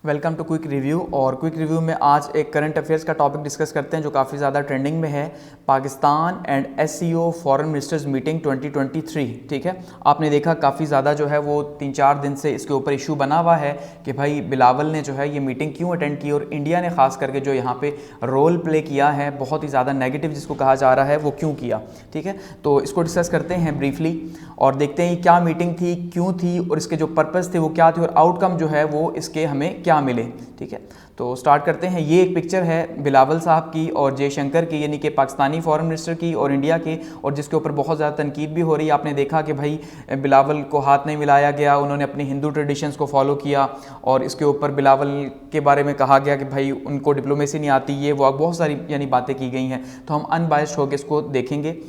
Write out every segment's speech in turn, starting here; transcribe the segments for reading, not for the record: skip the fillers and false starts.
Welcome to quick review. और quick review में आज एक करंट अफेयर्स का टॉपिक डिस्कस करते हैं जो काफ़ी ज़्यादा ट्रेंडिंग में है, Pakistan and SCO foreign ministers meeting 2023। ठीक है, आपने देखा काफ़ी ज़्यादा जो है वो 3-4 दिन से इसके ऊपर इशू बना हुआ है कि भाई बिलावल ने जो है ये मीटिंग क्यों अटेंड की और इंडिया ने खास करके जो यहाँ पे रोल प्ले किया है बहुत ही ज़्यादा नेगेटिव जिसको कहा जा रहा है वो क्यों किया। ठीक है, तो इसको डिस्कस करते हैं ब्रीफली और देखते हैं क्या मीटिंग थी, क्यों थी और इसके जो पर्पस थे वो क्या थे और आउटकम जो है वो इसके हमें क्या मिले। ठीक है, तो स्टार्ट करते हैं। ये एक पिक्चर है बिलावल साहब की और जयशंकर की, यानी कि पाकिस्तानी फॉरेन मिनिस्टर की और इंडिया की, और जिसके ऊपर बहुत ज़्यादा तनकीद भी हो रही है। आपने देखा कि भाई बिलावल को हाथ नहीं मिलाया गया, उन्होंने अपनी हिंदू ट्रेडिशंस को फॉलो किया और इसके ऊपर बिलावल के बारे में कहा गया कि भाई उनको डिप्लोमेसी नहीं आती, ये वो बहुत सारी यानी बातें की गई हैं। तो हम अनबायस्ड होकर इसको देखेंगे।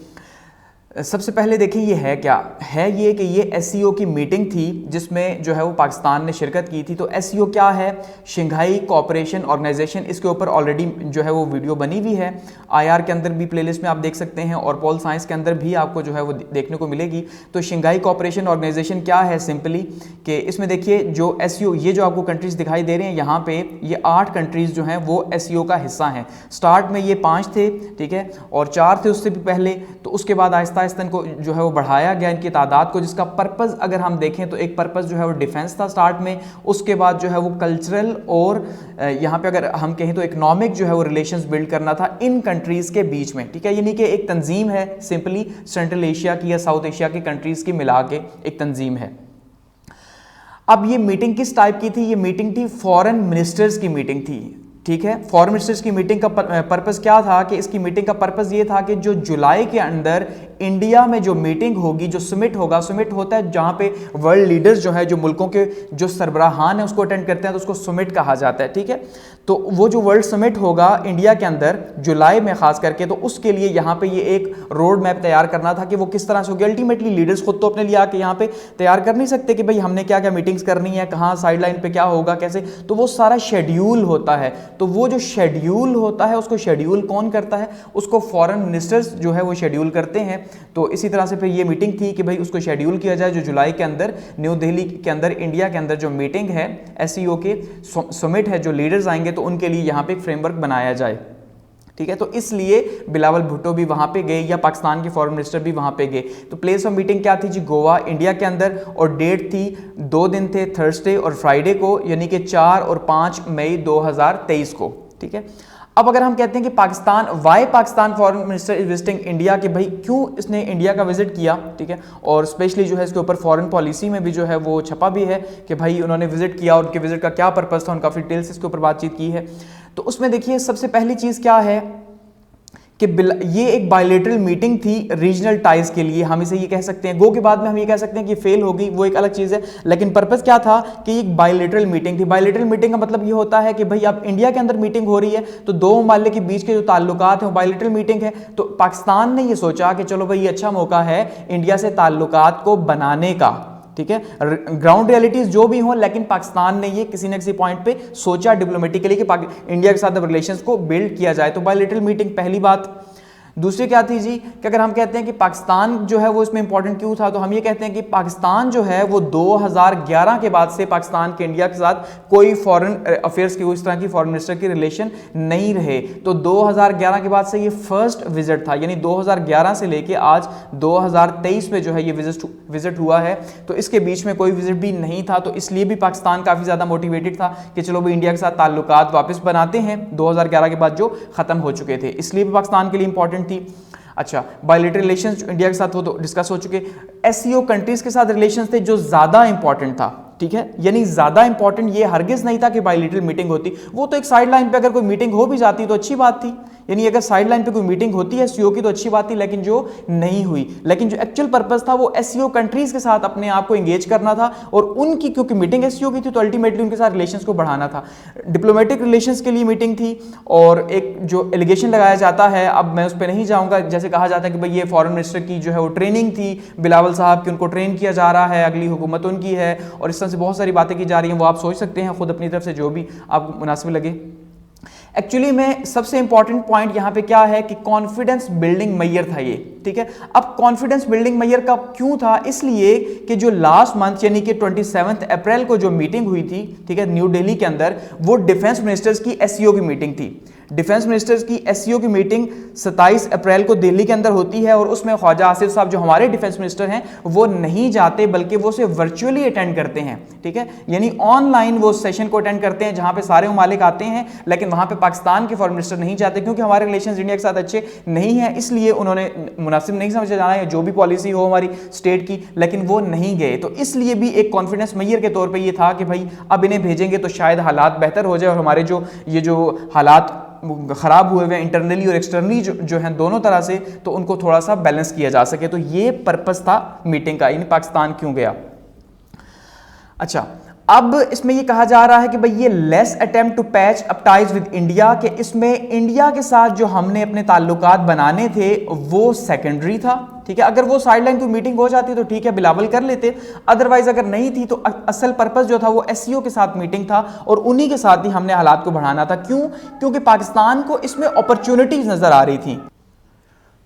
सबसे पहले देखिए ये है क्या है, ये कि ये एससीओ की मीटिंग थी जिसमें जो है वो पाकिस्तान ने शिरकत की थी। तो एससीओ क्या है, शंघाई कोऑपरेशन ऑर्गेनाइजेशन। इसके ऊपर ऑलरेडी जो है वो वीडियो बनी हुई है, आईआर के अंदर भी प्लेलिस्ट में आप देख सकते हैं और पॉल साइंस के अंदर भी आपको जो है वो देखने को मिलेगी। तो शंघाई कोऑपरेशन ऑर्गेनाइजेशन क्या है, सिंपली कि इसमें देखिए जो एससीओ, ये जो आपको कंट्रीज दिखाई दे रहे हैं यहाँ पे, ये 8 कंट्रीज जो हैं वो एससीओ का हिस्सा हैं। स्टार्ट में ये 5 थे, ठीक है, और 4 थे उससे भी पहले। तो उसके बाद आहिस्ता को जो है वो बढ़ाया गया इनकी तादाद को, जिसका पर्पस अगर हम देखें तो एक पर्पस जो है वो डिफेंस था स्टार्ट में, उसके बाद जो है वो कल्चरल और यहाँ पे अगर हम कहें तो इकोनॉमिक जो है वो रिलेशंस बिल्ड करना था इन कंट्रीज के बीच में। ठीक है, यानी कि एक तंजीम है, सिंपली सेंट्रल एशिया की या साउथ एशिया की कंट्रीज की मिला के एक तंजीम है। अब ये मीटिंग किस टाइप की थी, ये मीटिंग थी फॉरेन मिनिस्टर्स की मीटिंग थी। ठीक है, फॉरेन मिनिस्टर्स की मीटिंग का पर्पस क्या था कि इसकी मीटिंग का पर्पस ये था कि जो जुलाई के अंदर इंडिया में जो मीटिंग होगी, जो समिट होगा, समिट होता है जहां पे वर्ल्ड लीडर्स जो है, जो मुल्कों के जो सरबराहान है उसको अटेंड करते हैं, तो उसको समिट कहा जाता है। ठीक है, तो वो जो वर्ल्ड समिट होगा इंडिया के अंदर जुलाई में खास करके, तो उसके लिए यहाँ पे ये एक रोड मैप तैयार करना था कि वो किस तरह से होगी। अल्टीमेटली लीडर्स खुद तो अपने लिए आके यहाँ पे तैयार कर नहीं सकते कि भाई हमने क्या क्या मीटिंग्स करनी है, कहाँ साइड लाइन पे क्या होगा, कैसे, तो वो सारा शेड्यूल होता है। तो वो जो शेड्यूल होता है उसको शेड्यूल कौन करता है, उसको फॉरेन मिनिस्टर्स जो है वो शेड्यूल करते हैं। तो इसी तरह से फिर ये मीटिंग थी कि भाई उसको शेड्यूल किया जाए, जो जुलाई के अंदर न्यू दिल्ली के अंदर इंडिया के अंदर जो मीटिंग है एससीओ के समिट है, जो लीडर्स आएंगे तो उनके लिए यहाँ पे एक फ्रेमवर्क बनाया जाए। ठीक है, तो इसलिए बिलावल भुट्टो भी वहां पे गए या पाकिस्तान के फॉरेन मिनिस्टर भी वहां पे गए। तो प्लेस ऑफ मीटिंग क्या थी जी, गोवा इंडिया के अंदर, और डेट थी 2 दिन थे, थर्सडे और फ्राइडे को, यानी कि 4 और 5 मई 2023 को। ठीक है, अब अगर हम कहते हैं कि Pakistan, why Pakistan foreign minister is visiting India, कि भाई क्यों इसने इंडिया का विजिट किया। ठीक है, और स्पेशली जो है इसके ऊपर फॉरेन पॉलिसी में भी जो है वो छपा भी है कि भाई उन्होंने विजिट किया और उनके विजिट का क्या पर्पस था, उनका डिटेल्स इसके ऊपर बातचीत की है। तो उसमें देखिए सबसे पहली चीज क्या है कि ये एक बायलेटरल मीटिंग थी रीजनल टाइज के लिए, हम इसे ये कह सकते हैं। गो के बाद में हम ये कह सकते हैं कि फेल होगी, वो एक अलग चीज़ है, लेकिन पर्पस क्या था कि एक बायलेटरल मीटिंग थी। बायलेटरल मीटिंग का मतलब ये होता है कि भाई अब इंडिया के अंदर मीटिंग हो रही है तो 2 ममालिक के बीच के जो ताल्लुकात हैं वो बायलेटरल मीटिंग है। तो पाकिस्तान ने ये सोचा कि चलो भाई ये अच्छा मौका है इंडिया से ताल्लुकात को बनाने का। ठीक है, ग्राउंड रियलिटीज जो भी हो, लेकिन पाकिस्तान ने ये किसी न किसी पॉइंट पे सोचा डिप्लोमेटिकली कि इंडिया के साथ रिलेशंस को बिल्ड किया जाए। तो बायलैटरल मीटिंग पहली बात। दूसरी क्या थी जी कि अगर हम कहते हैं कि पाकिस्तान जो है वो इसमें इंपॉर्टेंट क्यों था, तो हम ये कहते हैं कि पाकिस्तान जो है वो 2011 के बाद से पाकिस्तान के इंडिया के साथ कोई फॉरेन अफेयर्स की, इस तरह की फॉरेन मिनिस्टर की रिलेशन नहीं रहे। तो 2011 के बाद से ये फर्स्ट विजिट था, यानी 2011 से लेके आज 2023 में जो है ये विजिट हुआ है। तो इसके बीच में कोई विजिट भी नहीं था, तो इसलिए भी पाकिस्तान काफ़ी ज़्यादा मोटिवेटेड था कि चलो भाई इंडिया के साथ ताल्लुकात वापस बनाते हैं 2011 के बाद जो ख़त्म हो चुके थे, इसलिए भी पाकिस्तान के लिए इंपॉर्टेंट थी। अच्छा, बायलैटरल रिलेशंस इंडिया के साथ वो तो डिस्कस हो चुके। एससीओ कंट्रीज के साथ रिलेशंस थे जो ज्यादा इंपॉर्टेंट था। ठीक है, यानी ज्यादा इंपॉर्टेंट ये हरगिज नहीं था कि बायलैटरल मीटिंग होती, वो तो एक साइड लाइन पे अगर कोई मीटिंग हो भी जाती तो अच्छी बात थी, यानी अगर साइड लाइन पे कोई मीटिंग होती है एससीओ की तो अच्छी बात थी, लेकिन जो नहीं हुई। लेकिन जो एक्चुअल पर्पस था वो एससीओ कंट्रीज के साथ अपने आप को एंगेज करना था और उनकी, क्योंकि मीटिंग एससीओ की थी तो अल्टीमेटली उनके साथ रिलेशंस को बढ़ाना था। डिप्लोमेटिक रिलेशंस के लिए मीटिंग थी। और एक जो एलिगेशन लगाया जाता है, अब मैं उस पर नहीं जाऊंगा, जैसे कहा जाता है कि भाई ये फॉरेन मिनिस्टर की जो है वो ट्रेनिंग थी बिलावल साहब की, उनको ट्रेन किया जा रहा है, अगली हुकूमत उनकी है, और इस तरह से बहुत सारी बातें की जा रही हैं, वो आप सोच सकते हैं खुद अपनी तरफ से जो भी आपको मुनासिब लगे। एक्चुअली में सबसे इंपॉर्टेंट पॉइंट यहां पे क्या है कि कॉन्फिडेंस बिल्डिंग मेजर था ये, ठीक है। अब कॉन्फिडेंस बिल्डिंग मेजर का क्यों था, इसलिए कि जो लास्ट मंथ यानी कि 27 अप्रैल को जो मीटिंग हुई थी, ठीक है, न्यू दिल्ली के अंदर, वो डिफेंस मिनिस्टर्स की एससीओ की मीटिंग थी। डिफेंस मिनिस्टर्स की एससीओ की मीटिंग 27 अप्रैल को दिल्ली के अंदर होती है और उसमें ख्वाजा आसिफ साहब जो हमारे डिफेंस मिनिस्टर हैं वो नहीं जाते, बल्कि वो उसे वर्चुअली अटेंड करते हैं, ठीक है, यानी ऑनलाइन वो सेशन को अटेंड करते हैं जहां पे सारे ममालिक आते हैं, लेकिन वहां पे पाकिस्तान के फॉरेन मिनिस्टर नहीं जाते क्योंकि हमारे रिलेशंस इंडिया के साथ अच्छे नहीं है, इसलिए उन्होंने मुनासिब नहीं समझा जाना है जो भी पॉलिसी हो हमारी स्टेट की, लेकिन वो नहीं गए। तो इसलिए भी एक कॉन्फिडेंस मेजर के तौर पर ये था कि भाई अब इन्हें भेजेंगे तो शायद हालात बेहतर हो जाए और हमारे जो हालात खराब हुए हुए इंटरनली और एक्सटर्नली जो हैं दोनों तरह से, तो उनको थोड़ा सा बैलेंस किया जा सके। तो ये पर्पस था मीटिंग का, यानी पाकिस्तान क्यों गया। अच्छा, अब इसमें ये कहा जा रहा है कि भाई ये less attempt to patch up ties with India, कि इसमें इंडिया के साथ जो हमने अपने ताल्लुकात बनाने थे वो सेकेंडरी था, ठीक है। अगर वो साइडलाइन कोई मीटिंग हो जाती तो ठीक है, बिलावल कर लेते, अदरवाइज अगर नहीं थी तो असल पर्पस जो था वो एससीओ के साथ मीटिंग था और उन्हीं के साथ ही हमने हालात को बढ़ाना था। क्यों? क्योंकि पाकिस्तान को इसमें अपॉर्चुनिटीज नजर आ रही थी।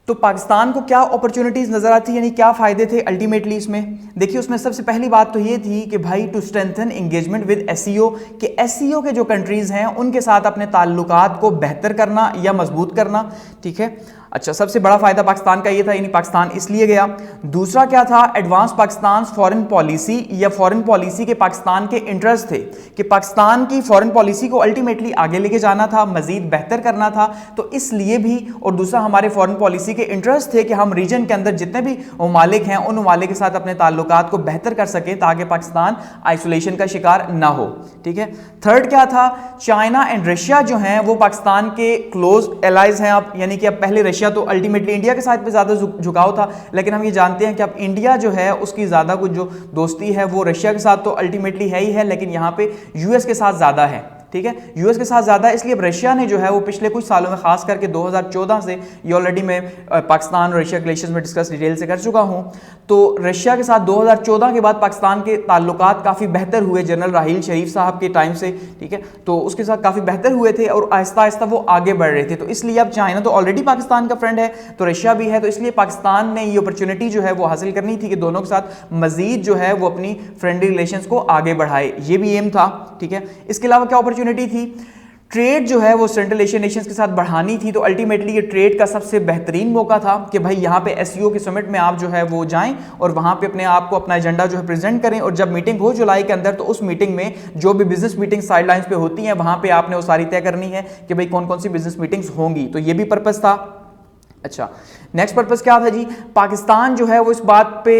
तो पाकिस्तान को क्या अपॉर्चुनिटीज नजर आती, यानी क्या फायदे थे अल्टीमेटली इसमें? देखिए, उसमें सबसे पहली बात तो ये थी कि भाई to strengthen engagement with SCO, कि एससीओ के जो कंट्रीज हैं उनके साथ अपने ताल्लुकात को बेहतर करना या मजबूत करना, ठीक है। अच्छा, सबसे बड़ा फायदा पाकिस्तान का ये था, यानी पाकिस्तान इसलिए गया। दूसरा क्या था? एडवांस पाकिस्तान फॉरेन पॉलिसी या फॉरेन पॉलिसी के पाकिस्तान के इंटरेस्ट थे कि पाकिस्तान की फॉरेन पॉलिसी को अल्टीमेटली आगे लेके जाना था, मजीद बेहतर करना था, तो इसलिए भी। और दूसरा, हमारे फॉरेन पॉलिसी के इंटरेस्ट थे कि हम रीजन के अंदर जितने भी ममालिक हैं उन ममालिक के साथ अपने ताल्लुकात को बेहतर कर सकें ताकि पाकिस्तान आइसोलेशन का शिकार ना हो, ठीक है। थर्ड क्या था? चाइना एंड रशिया जो हैं वो पाकिस्तान के क्लोज एलाइज हैं अब, यानी कि अब पहले रशिया तो अल्टीमेटली इंडिया के साथ भी ज्यादा झुकाव था, लेकिन हम ये जानते हैं कि अब इंडिया जो है उसकी ज्यादा कुछ जो दोस्ती है वो रशिया के साथ तो अल्टीमेटली है ही है, लेकिन यहां पे यूएस के साथ ज्यादा है, ठीक है, यूएस के साथ ज्यादा। इसलिए अब रशिया ने जो है वो पिछले कुछ सालों में, खास करके 2014 से, ये ऑलरेडी मैं पाकिस्तान और रशिया रिलेशंस में डिस्कस डिटेल से कर चुका हूं, तो रशिया के साथ 2014 के बाद पाकिस्तान के ताल्लुकात काफी बेहतर हुए जनरल राहील शरीफ साहब के टाइम से, ठीक है, तो उसके साथ काफी बेहतर हुए थे और आहिस्ता आहिस्ता वो आगे बढ़ रहे थे। तो इसलिए अब चाइना तो ऑलरेडी पाकिस्तान का फ्रेंड है, तो रशिया भी है, तो इसलिए पाकिस्तान ने ये अपॉर्चुनिटी जो है वो हासिल करनी थी कि दोनों के साथ मजीद जो है वो अपनी फ्रेंडली रिलेशंस को आगे बढ़ाए, ये भी एम था, ठीक है। इसके अलावा क्या अपॉर्चुनिटी थी? ट्रेड जो है वो सेंट्रल एशियन नेशंस के साथ बढ़ानी थी, तो अल्टीमेटली ये ट्रेड का सबसे बेहतरीन मौका था कि भाई यहाँ पे एससीओ के समिट में आप जो है वो जाएं और वहाँ पे अपने आप को, अपना एजेंडा जो है प्रेजेंट करें, और जब मीटिंग हो जुलाई के अंदर तो उस मीटिंग में जो भी बिजनेस मीटिंग साइडलाइंस पे होती हैं वहाँ पे आपने वो सारी तय करनी है कि भाई कौन कौन सी बिजनेस मीटिंग्स होंगी, तो ये भी पर्पस था। अच्छा, नेक्स्ट पर्पस क्या था जी? पाकिस्तान जो है वो इस बात पे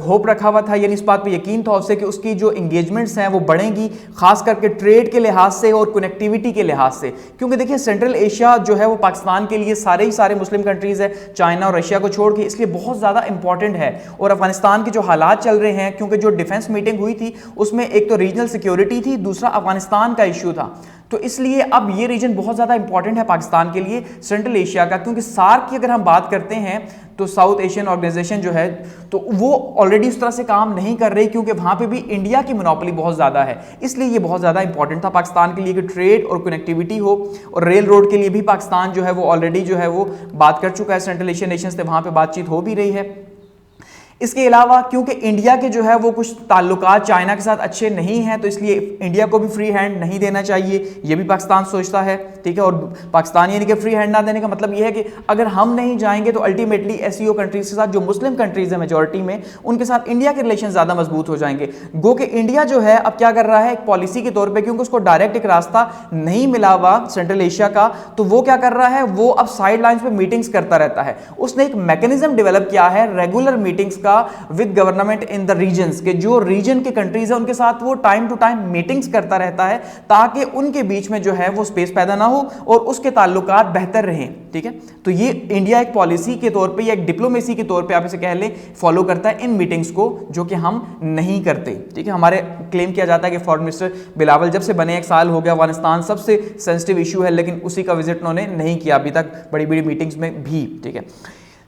होप रखा हुआ था, यानी इस बात पे यकीन था उससे कि उसकी जो इंगेजमेंट्स हैं वो बढ़ेंगी, खास करके ट्रेड के लिहाज से और कनेक्टिविटी के लिहाज से, क्योंकि देखिए सेंट्रल एशिया जो है वो पाकिस्तान के लिए सारे ही सारे मुस्लिम कंट्रीज है, चाइना और रशिया को छोड़ के, इसलिए बहुत ज़्यादा इंपॉर्टेंट है। और अफगानिस्तान के जो हालात चल रहे हैं, क्योंकि जो डिफेंस मीटिंग हुई थी उसमें एक तो रीजनल सिक्योरिटी थी, दूसरा अफगानिस्तान का इशू था, तो इसलिए अब ये रीजन बहुत ज़्यादा इंपॉर्टेंट है पाकिस्तान के लिए, सेंट्रल एशिया का, क्योंकि सार्क की अगर हम बात करते हैं तो साउथ एशियन ऑर्गेनाइजेशन जो है तो वो ऑलरेडी उस तरह से काम नहीं कर रही, क्योंकि वहाँ पे भी इंडिया की मोनोपोली बहुत ज़्यादा है, इसलिए ये बहुत ज़्यादा इंपॉर्टेंट था पाकिस्तान के लिए कि ट्रेड और कनेक्टिविटी हो। और रेल रोड के लिए भी पाकिस्तान जो है वो ऑलरेडी जो है वो बात कर चुका है सेंट्रल एशियन नेशन से, वहाँ पर बातचीत हो भी रही है। इसके अलावा क्योंकि इंडिया के जो है वो कुछ ताल्लुकात चाइना के साथ अच्छे नहीं हैं, तो इसलिए इंडिया को भी फ्री हैंड नहीं देना चाहिए, ये भी पाकिस्तान सोचता है, ठीक है। और पाकिस्तान यानी कि फ्री हैंड ना देने का मतलब ये है कि अगर हम नहीं जाएंगे तो अल्टीमेटली एससीओ कंट्रीज के साथ, जो मुस्लिम कंट्रीज है मेजोरिटी में, उनके साथ इंडिया के रिलेशन ज़्यादा मजबूत हो जाएंगे। गो कि इंडिया जो है अब क्या कर रहा है, एक पॉलिसी के तौर पर, क्योंकि उसको डायरेक्ट एक रास्ता नहीं मिला हुआ सेंट्रल एशिया का, तो वो क्या कर रहा है, वो अब साइड लाइन्स पर मीटिंग्स करता रहता है। उसने एक मैकेनिज्म डेवलप किया है रेगुलर मीटिंग्स का with government in the regions, के जो रीजन के कंट्रीज है उनके साथ वो टाइम टू टाइम मीटिंग्स करता रहता है ताकि उनके बीच में जो है वो स्पेस पैदा ना हो और उसके ताल्लुकात बेहतर रहें, ठीक है। तो ये इंडिया एक पॉलिसी के तौर पे या एक डिप्लोमेसी के तौर पे आप इसे कह ले फॉलो करता है इन मीटिंग्स को, जो कि हम नहीं करते, ठीक है। हमारे क्लेम किया जाता है कि फॉरेन मिनिस्टर बिलावल जब से बने 1 साल हो गया, अफगानिस्तान सबसे सेंसिटिव इशू है, लेकिन उसी का विजिट उन्होंने नहीं किया अभी तक बड़ी बड़ी मीटिंग्स में भी, ठीक है।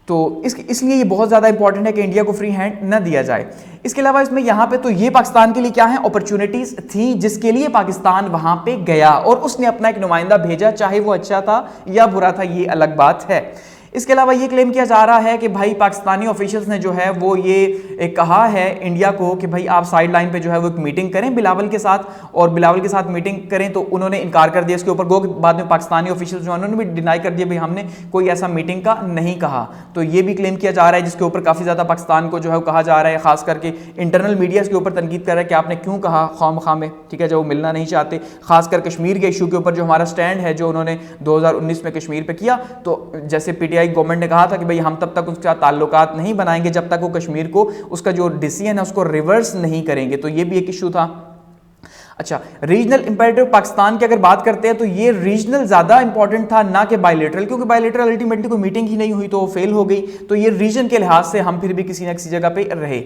तो इसलिए ये बहुत ज़्यादा इंपॉर्टेंट है कि इंडिया को फ्री हैंड न दिया जाए। इसके अलावा इसमें यहाँ पे तो ये पाकिस्तान के लिए क्या है, अपॉर्चुनिटीज थी जिसके लिए पाकिस्तान वहाँ पे गया और उसने अपना एक नुमाइंदा भेजा, चाहे वो अच्छा था या बुरा था ये अलग बात है। इसके अलावा ये क्लेम किया जा रहा है कि भाई पाकिस्तानी ऑफिशियल्स ने जो है वो ये कहा है इंडिया को कि भाई आप साइड लाइन पे जो है वो एक मीटिंग करें बिलावल के साथ, और बिलावल के साथ मीटिंग करें तो उन्होंने इनकार कर दिया इसके ऊपर। गो बाद में पाकिस्तानी ऑफिशियल्स जो है उन्होंने भी डिनाई कर दिया भाई हमने कोई ऐसा मीटिंग का नहीं कहा। तो ये भी क्लेम किया जा रहा है जिसके ऊपर काफ़ी ज़्यादा पाकिस्तान को जो है वो कहा जा रहा है, खास करके इंटरनल मीडिया इसके ऊपर तनकीद कर रहा है कि आपने क्यों कहा खाम में, ठीक है, जो वो मिलना नहीं चाहते। खासकर कश्मीर के इशू के ऊपर जो हमारा स्टैंड है जो उन्होंने 2019 में कश्मीर पर किया, तो जैसे पीटीआई गवर्नमेंट ने कहा था भाई हम तब तक उसके साथ ताल्लुकात नहीं बनाएंगे जब तक वो कश्मीर को उसका जो डिसीजन है उसको रिवर्स नहीं करेंगे। तो ये भी एक इशू था। अच्छा, रीजनल इंपेरेटिव पाकिस्तान की अगर बात करते हैं तो ये रीजनल ज्यादा इंपॉर्टेंट था ना कि बायलैटरल, क्योंकि बायलैटरल अल्टीमेटली कोई मीटिंग ही नहीं हुई तो वो फेल हो गई। तो ये रीजन के लिहाज से हम फिर भी किसी ना किसी जगह पे रहे।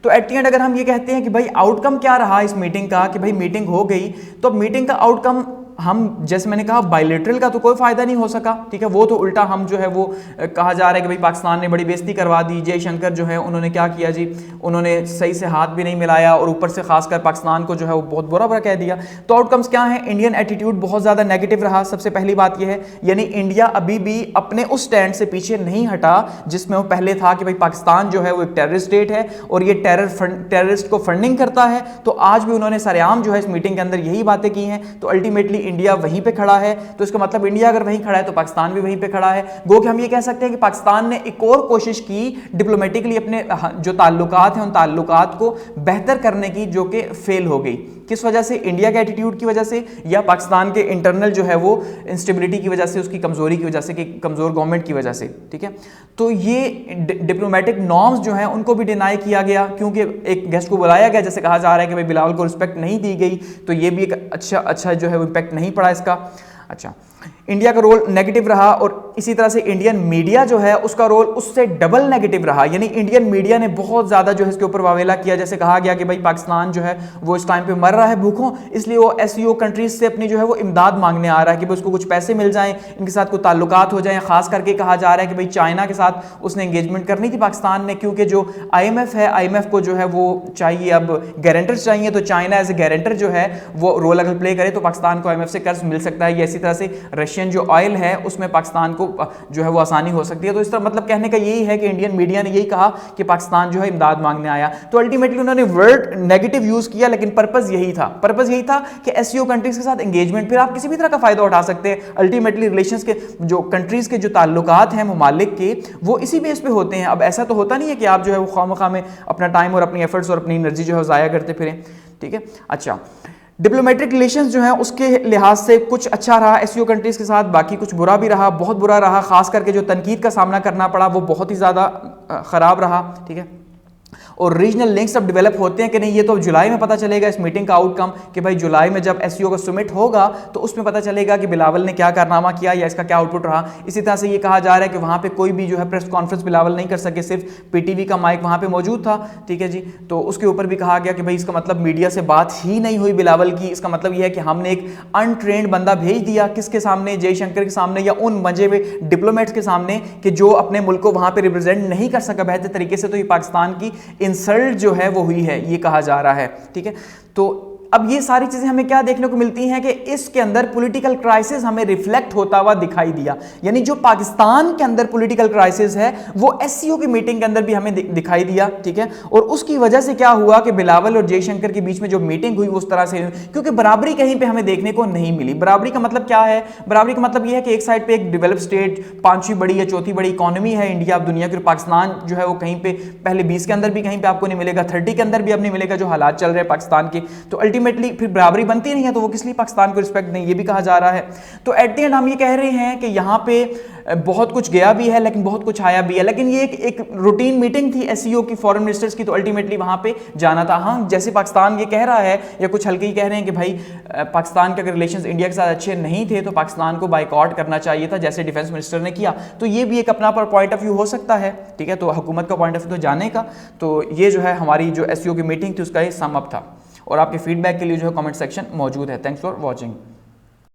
तो एट द एंड अगर हम ये कहते हैं कि भाई आउटकम क्या रहा इस मीटिंग का, कि भाई मीटिंग हो गई, तो मीटिंग का आउटकम हम जैसे मैंने कहा बायलैटरल का तो कोई फायदा नहीं हो सका, ठीक है, वो तो उल्टा हम जो है वो कहा जा रहा है कि भाई पाकिस्तान ने बड़ी बेइज्जती करवा दी। जयशंकर जो है उन्होंने क्या किया जी, उन्होंने सही से हाथ भी नहीं मिलाया और ऊपर से खासकर पाकिस्तान को जो है वो बहुत बुरा बुरा कह दिया। तो आउटकम्स क्या है, इंडियन एटीट्यूड बहुत ज़्यादा नेगेटिव रहा। सबसे पहली बात यह है, यानी इंडिया अभी भी अपने उस स्टैंड से पीछे नहीं हटा जिसमें वो पहले था कि भाई पाकिस्तान जो है वो एक टेररिस्ट स्टेट है और ये टेररिस्ट को फंडिंग करता है। तो आज भी उन्होंने सरेआम जो है इस मीटिंग के अंदर यही बातें की हैं। तो अल्टीमेटली इंडिया वहीं पे खड़ा है, तो इसका मतलब इंडिया अगर वहीं खड़ा है तो पाकिस्तान भी वहीं पे खड़ा है। गो कि हम ये कह सकते हैं कि पाकिस्तान ने एक और कोशिश की डिप्लोमेटिकली अपने जो ताल्लुकात हैं उन ताल्लुकात को बेहतर करने की, जो कि फेल हो गई। किस वजह से, इंडिया के एटीट्यूड की वजह से या पाकिस्तान के इंटरनल जो है वो इंस्टेबिलिटी की वजह से, उसकी कमजोरी की वजह से, कि कमजोर गवर्नमेंट की वजह से, ठीक है। तो ये डिप्लोमेटिक नॉर्म्स जो हैं उनको भी डिनाई किया गया, क्योंकि एक गेस्ट को बुलाया गया, जैसे कहा जा रहा है कि भाई बिलावल को रिस्पेक्ट नहीं दी गई, तो ये भी एक अच्छा जो है वो इम्पैक्ट नहीं पड़ा इसका। अच्छा, इंडिया का रोल नेगेटिव रहा और इसी तरह से इंडियन मीडिया जो है उसका रोल उससे डबल नेगेटिव रहा। यानी इंडियन मीडिया ने बहुत ज़्यादा जो है इसके ऊपर वावेला किया, जैसे कहा गया कि भाई पाकिस्तान जो है वो इस टाइम पे मर रहा है भूखों, इसलिए वो एससीओ कंट्रीज से अपनी जो है वो इमदाद मांगने आ रहा है कि भाई उसको कुछ पैसे मिल जाएं, इनके साथ कोई ताल्लुकात हो जाएं। खास करके कहा जा रहा है कि भाई चाइना के साथ उसने एंगेजमेंट करनी थी पाकिस्तान ने, क्योंकि जो IMF है, IMF को जो है वो चाहिए अब गारंटर्स चाहिए, तो चाइना एज ए गारंटर जो है वो रोल अगर प्ले करे तो पाकिस्तान को IMF से कर्ज मिल सकता है, या इसी तरह से रशियन जो ऑयल है उसमें पाकिस्तान को जो है वो आसानी हो सकती है। तो इस तरह मतलब कहने का यही है कि इंडियन मीडिया ने यही कहा कि पाकिस्तान जो है इमदाद मांगने आया। तो अल्टीमेटली उन्होंने वर्ड नेगेटिव यूज किया, लेकिन पर्पस यही था कि एससीओ कंट्रीज के साथ एंगेजमेंट, फिर आप किसी भी तरह का फायदा उठा सकते हैं। अल्टीमेटली रिलेशंस के जो कंट्रीज के जो ताल्लुकात हैं ममालिक के, वो इसी बेस पे होते हैं। अब ऐसा तो होता नहीं है कि आप जो है वो खामखा में अपना टाइम और अपनी एफर्ट्स और अपनी एनर्जी जो है ज़ाया करते फिरें, ठीक है। अच्छा, डिप्लोमेटिक रिलेशंस जो है उसके लिहाज से कुछ अच्छा रहा एससीओ कंट्रीज के साथ, बाकी कुछ बुरा भी रहा, बहुत बुरा रहा। खास करके जो तनकीद का सामना करना पड़ा वो बहुत ही ज़्यादा ख़राब रहा, ठीक है। और रीजनल लिंक्स अब डेवलप होते हैं कि नहीं, ये तो जुलाई में पता चलेगा इस मीटिंग का आउटकम, कि भाई जुलाई में जब एससीओ का समिट होगा तो उसमें पता चलेगा कि बिलावल ने क्या कारनामा किया या इसका क्या आउटपुट रहा। इसी तरह से ये कहा जा रहा है कि वहाँ पे कोई भी जो है प्रेस कॉन्फ्रेंस बिलावल नहीं कर सके, सिर्फ पीटीवी का माइक वहाँ पे मौजूद था, ठीक है जी। तो उसके ऊपर भी कहा गया कि भाई इसका मतलब मीडिया से बात ही नहीं हुई बिलावल की। इसका मतलब यह है कि हमने एक अनट्रेंड बंदा भेज दिया, किसके सामने, जयशंकर के सामने या उन मजे हुए डिप्लोमेट्स के सामने कि जो अपने मुल्क को वहाँ पे रिप्रेजेंट नहीं कर सका बेहतर तरीके से। तो ये पाकिस्तान की इंसल्ट जो है वो हुई है, ये कहा जा रहा है, ठीक है। तो अब ये सारी चीजें हमें क्या देखने को मिलती हैं कि इसके अंदर पॉलिटिकल क्राइसिस हमें रिफ्लेक्ट होता हुआ दिखाई दिया। यानी जो पाकिस्तान के अंदर पॉलिटिकल क्राइसिस है वो एससीओ की मीटिंग के अंदर भी हमें दिखाई दिया, ठीक है। और उसकी वजह से क्या हुआ कि बिलावल और जयशंकर के बीच में जो मीटिंग हुई उस तरह से, क्योंकि बराबरी कहीं पे हमें देखने को नहीं मिली। बराबरी का मतलब क्या है? बराबरी का मतलब यह है कि एक साइड पे एक डेवलप स्टेट, पांचवी बड़ी या चौथी बड़ी इकोनॉमी है इंडिया अब दुनिया की, पाकिस्तान जो है वो कहीं पे पहले 20 के अंदर भी कहीं पे आपको नहीं मिलेगा, 30 के अंदर भी अब नहीं मिलेगा जो हालात चल रहे हैं पाकिस्तान के। तो अल्टीमेटली फिर बराबरी बनती नहीं है तो वो किस लिए पाकिस्तान को रिस्पेक्ट नहीं, ये भी कहा जा रहा है। तो एट द एंड हम ये कह रहे हैं कि यहाँ पे बहुत कुछ गया भी है लेकिन बहुत कुछ आया भी है। लेकिन ये एक रूटीन मीटिंग थी एससीओ की, फॉरेन मिनिस्टर्स की, तो अल्टीमेटली वहां पे जाना था। हाँ, जैसे पाकिस्तान ये कह रहा है या कुछ हल्के ही कह रहे हैं कि भाई पाकिस्तान के अगर रिलेशंस इंडिया के साथ अच्छे नहीं थे तो पाकिस्तान को बाइकआउट करना चाहिए था, जैसे डिफेंस मिनिस्टर ने किया। तो ये भी एक अपना पॉइंट ऑफ व्यू हो सकता है, ठीक है। तो हुकूमत का पॉइंट ऑफ व्यू तो जाने का। तो ये जो है हमारी जो एससीओ की मीटिंग थी उसका ये सम अप था। और आपके फीडबैक के लिए जो है कमेंट सेक्शन मौजूद है। Thanks for watching.